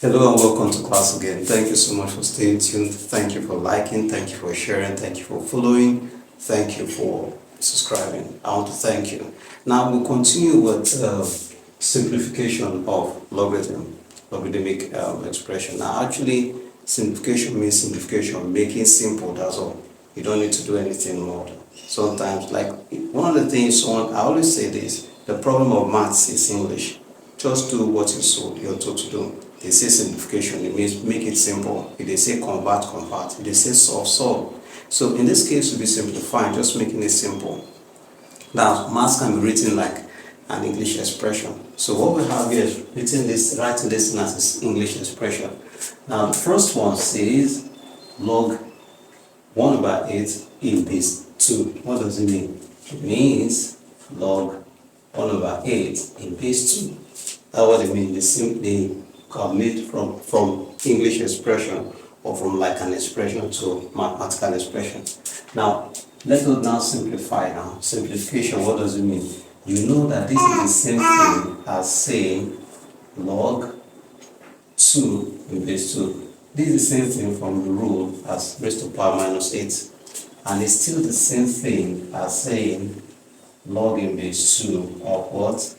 Hello and welcome to class again. Thank you so much for staying tuned. Thank you for liking. Thank you for sharing. Thank you for following. Thank you for subscribing. I want to thank you. Now we'll continue with simplification of logarithmic expression. Now actually simplification means simplification, making simple, that's all. You don't need to do anything more. Sometimes, like one of the things I always say this, the problem of maths is English. Just do what you're told to do. They say simplification, it means make it simple. If they say convert, convert. If they say solve, solve. So in this case, we'll be simplifying, just making it simple. Now, maths can be written like an English expression. So what we have here is writing this as English expression. Now, the first one says log 1/8 in base 2. What does it mean? It means log 1/8 in base 2. That's what it means. They simply made from English expression or from like an expression to mathematical expression. Now, let us now simplify now. Simplification, what does it mean? You know that this is the same thing as saying log 2 in base 2. This is the same thing from the rule as raised to the power minus 8. And it's still the same thing as saying log in base 2 of what?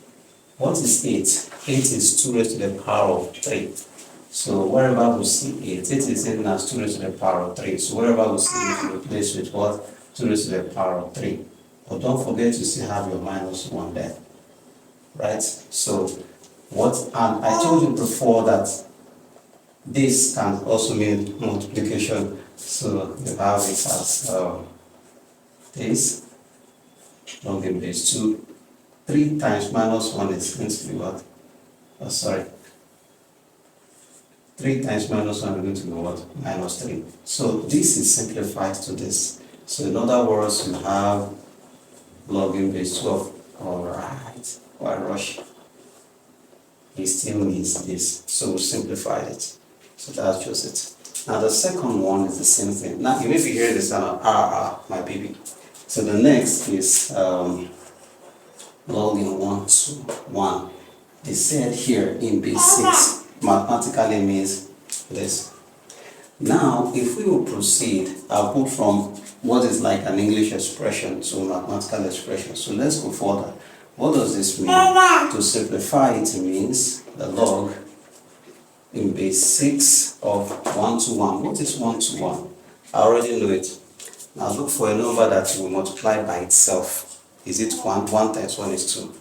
What is 8? 8 is 2 raised to the power of 3. So wherever we see 8, 8 is written as 2 raised to the power of 3. So wherever we see it, we replace with what? 2 raised to the power of 3. But don't forget to still have your minus 1 there. Right? So and I told you before that this can also mean multiplication. So you have it as this log in base 2. 3 times minus 1 is going to be what? 3 times minus 1 is going to be what? Minus 3. So this is simplified to this. So in other words, you have log in base 12. Alright, why rush? It still means this. So we simplified it. So that's just it. Now the second one is the same thing. Now you may be hearing this my baby. So the next is log in 1 to 1. They said here in base 6 mathematically means this. Now if we will proceed, I'll put from what is like an English expression to mathematical expression. So let's go further. What does this mean? To simplify it means the log in base 6 of 1 to 1. What is 1 to 1? I already know it. Now look for a number that will multiply by itself. Is it 1? 1 times 1 is 2.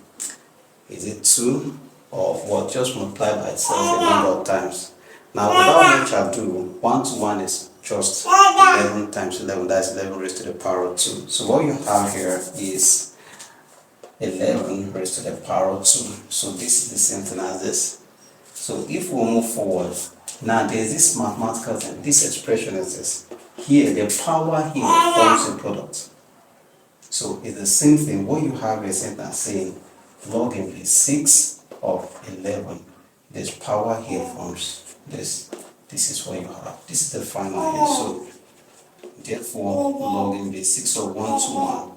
Is it 2? Or what? Just multiply by itself a number of times. Now without much ado, 1 to 1 is just 11 times 11. That's 11 raised to the power of 2. So what you have here is 11 raised to the power of 2. So this is the same thing as this. So if we move forward, now there's this mathematical thing. This expression is this. Here, the power here forms a product. So it's the same thing. What you have is saying log in base 6 of 11. This power here forms this. This is what you have. This is the final here. So therefore, log in base 6 of 1 to 1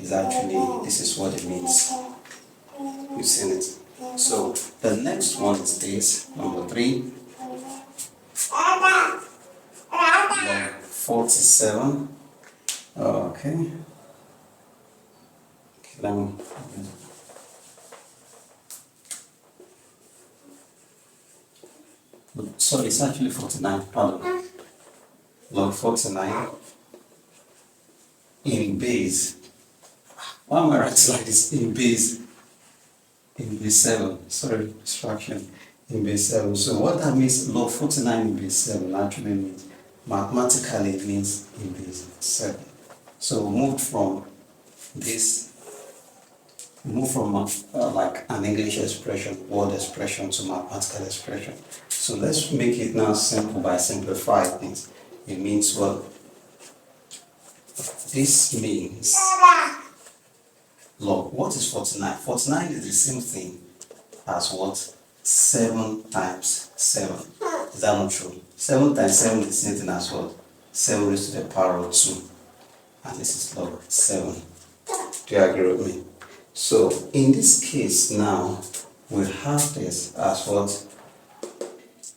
is actually, this is what it means. You've seen it. So the next one is this, number 3. Log 47. Okay. Sorry, it's actually 49. Pardon. Log 49 in base. Why am I writing like this? In base 7. Sorry, distraction. In base 7. So what that means, log 49 in base 7 actually means, mathematically it means in base 7. So move from like an English expression, word expression to mathematical expression. So let's make it now simple by simplifying things. It means what? This means log. What is 49? 49 is the same thing as what? 7 times 7. Is that not true? 7 times 7 is the same thing as what? 7 raised to the power of 2. And this is log 7. Do you agree with me? So in this case now, we have this as what?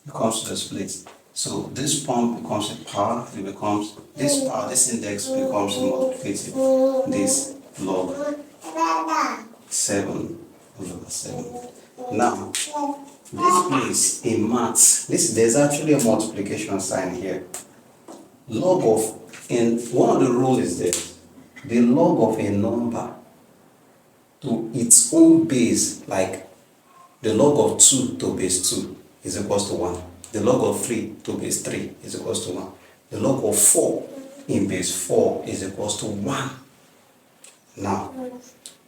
becomes the split. So this pump becomes a power, it becomes this power, this index becomes a multiplicative, this log 7 over 7. Now, this place in maths, there's actually a multiplication sign here. Log of, and one of the rules is this, the log of a number to its own base, like the log of 2 to base 2 is equals to 1. The log of 3 to base 3 is equals to 1. The log of 4 in base 4 is equals to 1. Now,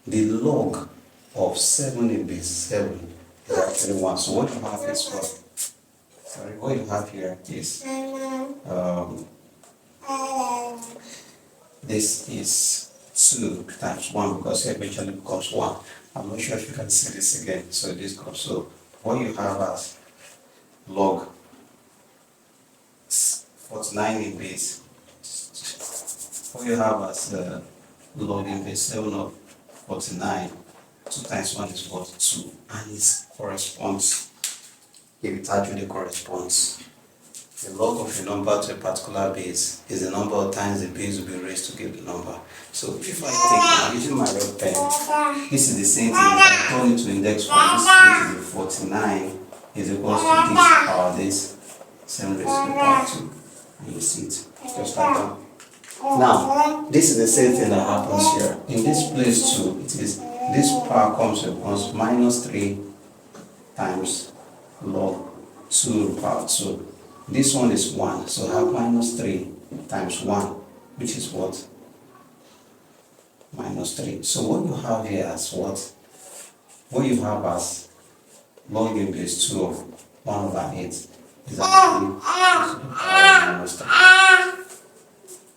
the log of 7 in base 7 is actually 1. So what you have is what? Sorry, what you have here is this is 2 times 1 because it eventually becomes 1. I'm not sure if you can see this again. So this comes, so what you have as log 49 in base, what you have as log in base 7 of 49, 2 times 1 is what? 2, and it corresponds, it actually corresponds. The log of a number to a particular base is the number of times the base will be raised to give the number. So if I take, I'm using my red pen, this is the same thing. If I turn it to index 1, this is going to be 49 is equals to this power this 7 raised to the power 2. And you see it just like that. Now, this is the same thing that happens here. In this place too, it is this power comes across minus 3 times log 2 to the power 2. This one is 1, so I have minus 3 times 1, which is what? Minus 3. So what you have here as what? What you have as log in base 2 of 1 over 8 is actually minus 3.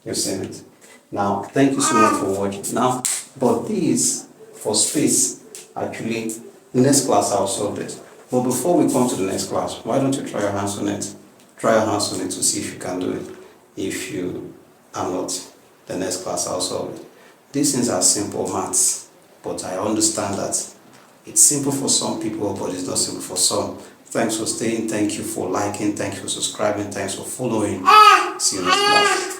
You've seen it. Now, thank you so much for watching. Now, but this, for space, actually, next class I'll solve this. But before we come to the next class, why don't you try your hands on it? Try your hands on it to see if you can do it. If you are not, the next class I'll solve it. These things are simple maths, but I understand that it's simple for some people, but it's not simple for some. Thanks for staying, thank you for liking, thank you for subscribing, thanks for following. See you next class.